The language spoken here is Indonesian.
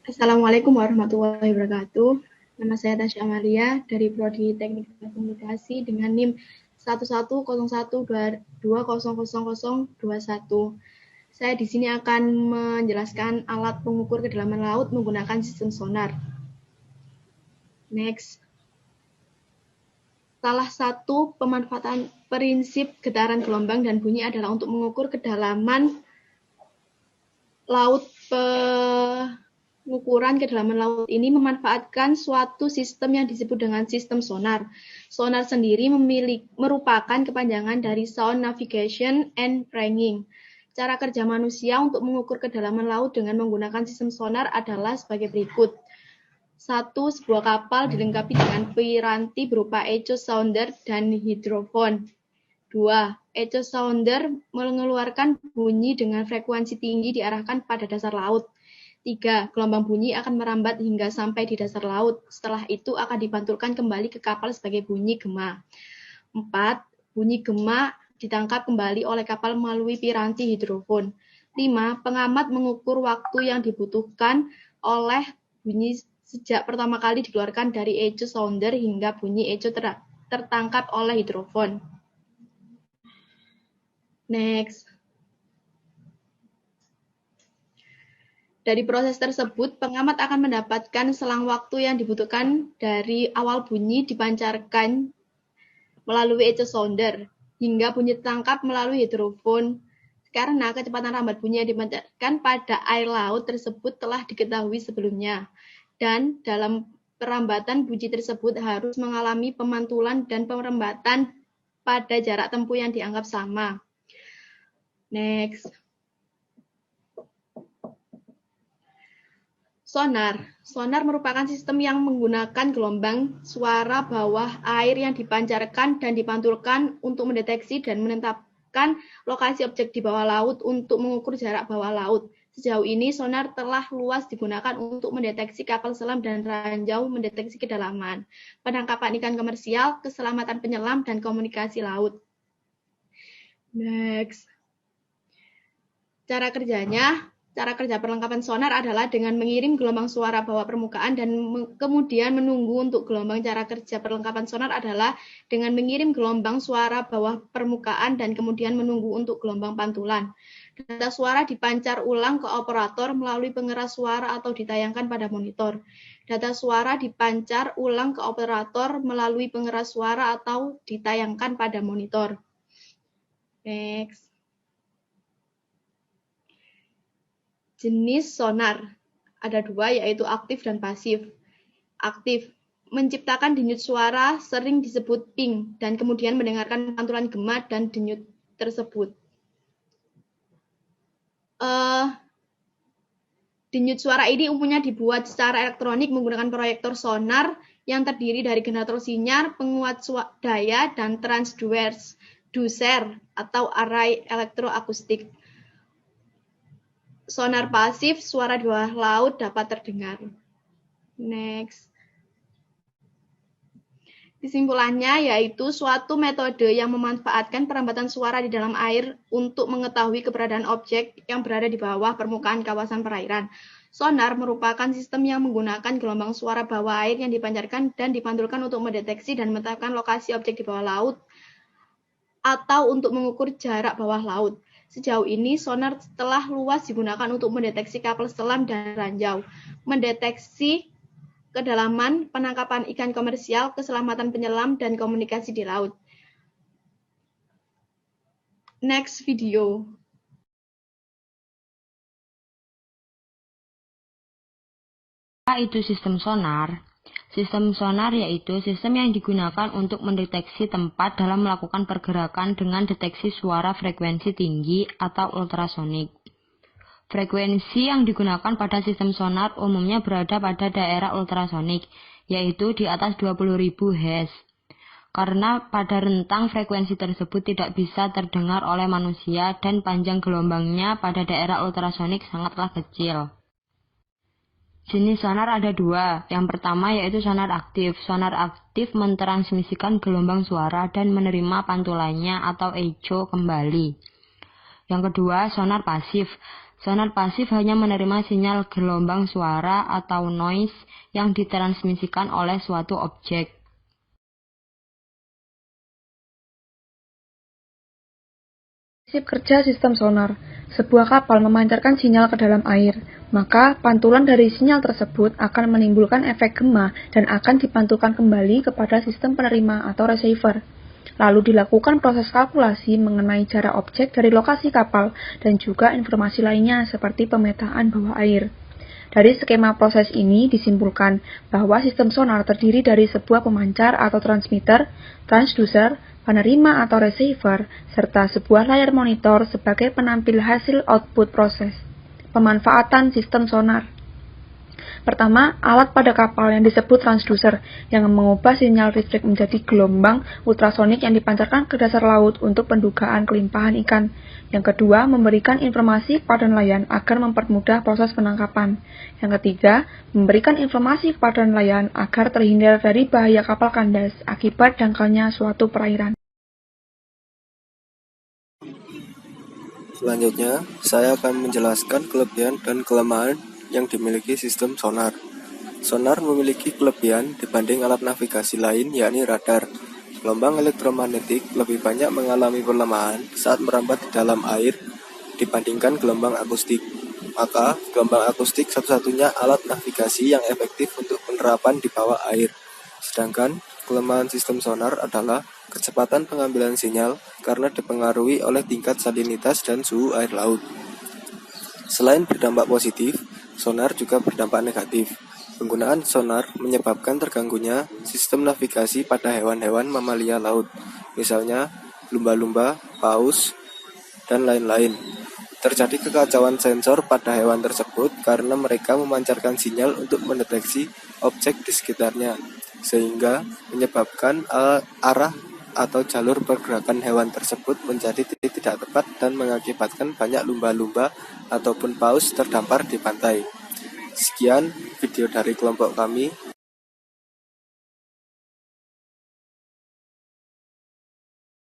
Assalamualaikum warahmatullahi wabarakatuh. Nama saya Tasya Amalia dari Prodi Teknik dan Komunikasi dengan NIM 110120200021. Saya di sini akan menjelaskan alat pengukur kedalaman laut menggunakan sistem sonar. Next. Salah satu pemanfaatan prinsip getaran gelombang dan bunyi adalah untuk mengukur kedalaman laut. Pengukuran kedalaman laut ini memanfaatkan suatu sistem yang disebut dengan sistem sonar. Sonar sendiri merupakan kepanjangan dari Sound Navigation and Framing. Cara kerja manusia untuk mengukur kedalaman laut dengan menggunakan sistem sonar adalah sebagai berikut. 1. Sebuah kapal dilengkapi dengan piranti berupa echo sounder dan hidrofon. 2. Echo sounder mengeluarkan bunyi dengan frekuensi tinggi diarahkan pada dasar laut. 3. Gelombang bunyi akan merambat hingga sampai di dasar laut. Setelah itu akan dipantulkan kembali ke kapal sebagai bunyi gema. 4. Bunyi gema ditangkap kembali oleh kapal melalui piranti hidrofon. 5. Pengamat mengukur waktu yang dibutuhkan oleh bunyi sejak pertama kali dikeluarkan dari echo sounder hingga bunyi echo tertangkap oleh hidrofon. Next. Dari proses tersebut, pengamat akan mendapatkan selang waktu yang dibutuhkan dari awal bunyi dipancarkan melalui echo sounder hingga bunyi tertangkap melalui hidrofon. Karena kecepatan rambat bunyi yang dipancarkan pada air laut tersebut telah diketahui sebelumnya. Dan dalam perambatan bunyi tersebut harus mengalami pemantulan dan perambatan pada jarak tempuh yang dianggap sama. Next. Sonar merupakan sistem yang menggunakan gelombang suara bawah air yang dipancarkan dan dipantulkan untuk mendeteksi dan menetapkan lokasi objek di bawah laut untuk mengukur jarak bawah laut. Sejauh ini, sonar telah luas digunakan untuk mendeteksi kapal selam dan ranjau, mendeteksi kedalaman, penangkapan ikan komersial, keselamatan penyelam, dan komunikasi laut. Next. Cara kerja perlengkapan sonar adalah dengan mengirim gelombang suara bawah permukaan dan kemudian menunggu untuk gelombang. Cara kerja perlengkapan sonar adalah dengan mengirim gelombang suara bawah permukaan dan kemudian menunggu untuk gelombang pantulan. Data suara dipancar ulang ke operator melalui pengeras suara atau ditayangkan pada monitor. Data suara dipancar ulang ke operator melalui pengeras suara atau ditayangkan pada monitor. Next. Jenis sonar ada dua, yaitu aktif dan pasif. Aktif menciptakan denyut suara sering disebut ping dan kemudian mendengarkan pantulan gema dan denyut tersebut. Denyut suara ini umumnya dibuat secara elektronik menggunakan proyektor sonar yang terdiri dari generator sinyal, penguat daya, dan transducer atau array elektroakustik. Sonar pasif, suara di bawah laut dapat terdengar. Next. Kesimpulannya yaitu suatu metode yang memanfaatkan perambatan suara di dalam air untuk mengetahui keberadaan objek yang berada di bawah permukaan kawasan perairan. Sonar merupakan sistem yang menggunakan gelombang suara bawah air yang dipancarkan dan dipantulkan untuk mendeteksi dan menetapkan lokasi objek di bawah laut atau untuk mengukur jarak bawah laut. Sejauh ini, sonar telah luas digunakan untuk mendeteksi kapal selam dan ranjau, mendeteksi kedalaman, penangkapan ikan komersial, keselamatan penyelam, dan komunikasi di laut. Next video. Apa itu sistem sonar? Sistem sonar yaitu sistem yang digunakan untuk mendeteksi tempat dalam melakukan pergerakan dengan deteksi suara frekuensi tinggi atau ultrasonik. Frekuensi yang digunakan pada sistem sonar umumnya berada pada daerah ultrasonik, yaitu di atas 20.000 Hz. Karena pada rentang frekuensi tersebut tidak bisa terdengar oleh manusia dan panjang gelombangnya pada daerah ultrasonik sangatlah kecil. Jenis sonar ada dua. Yang pertama yaitu sonar aktif. Sonar aktif mentransmisikan gelombang suara dan menerima pantulannya atau echo kembali. Yang kedua, sonar pasif. Sonar pasif hanya menerima sinyal gelombang suara atau noise yang ditransmisikan oleh suatu objek. Prinsip kerja sistem sonar. Sebuah kapal memancarkan sinyal ke dalam air, maka pantulan dari sinyal tersebut akan menimbulkan efek gema dan akan dipantulkan kembali kepada sistem penerima atau receiver. Lalu dilakukan proses kalkulasi mengenai jarak objek dari lokasi kapal dan juga informasi lainnya seperti pemetaan bawah air. Dari skema proses ini disimpulkan bahwa sistem sonar terdiri dari sebuah pemancar atau transmitter, transducer, penerima atau receiver, serta sebuah layar monitor sebagai penampil hasil output proses. Pemanfaatan sistem sonar. Pertama, alat pada kapal yang disebut transducer yang mengubah sinyal listrik menjadi gelombang ultrasonik yang dipancarkan ke dasar laut untuk pendugaan kelimpahan ikan. Yang kedua, memberikan informasi kepada nelayan agar mempermudah proses penangkapan. Yang ketiga, memberikan informasi kepada nelayan agar terhindar dari bahaya kapal kandas akibat dangkalnya suatu perairan. Selanjutnya, saya akan menjelaskan kelebihan dan kelemahan yang dimiliki sistem sonar. Sonar memiliki kelebihan dibanding alat navigasi lain, yakni radar. Gelombang elektromagnetik lebih banyak mengalami pelemahan saat merambat di dalam air dibandingkan gelombang akustik. Maka, gelombang akustik satu-satunya alat navigasi yang efektif untuk penerapan di bawah air. Sedangkan, kelemahan sistem sonar adalah kecepatan pengambilan sinyal karena dipengaruhi oleh tingkat salinitas dan suhu air laut. Selain berdampak positif, sonar juga berdampak negatif. Penggunaan sonar menyebabkan terganggunya sistem navigasi pada hewan-hewan mamalia laut, misalnya lumba-lumba, paus, dan lain-lain. Terjadi kekacauan sensor pada hewan tersebut karena mereka memancarkan sinyal untuk mendeteksi objek di sekitarnya, sehingga menyebabkan arah atau jalur pergerakan hewan tersebut menjadi tidak tepat dan mengakibatkan banyak lumba-lumba ataupun paus terdampar di pantai. Sekian video dari kelompok kami.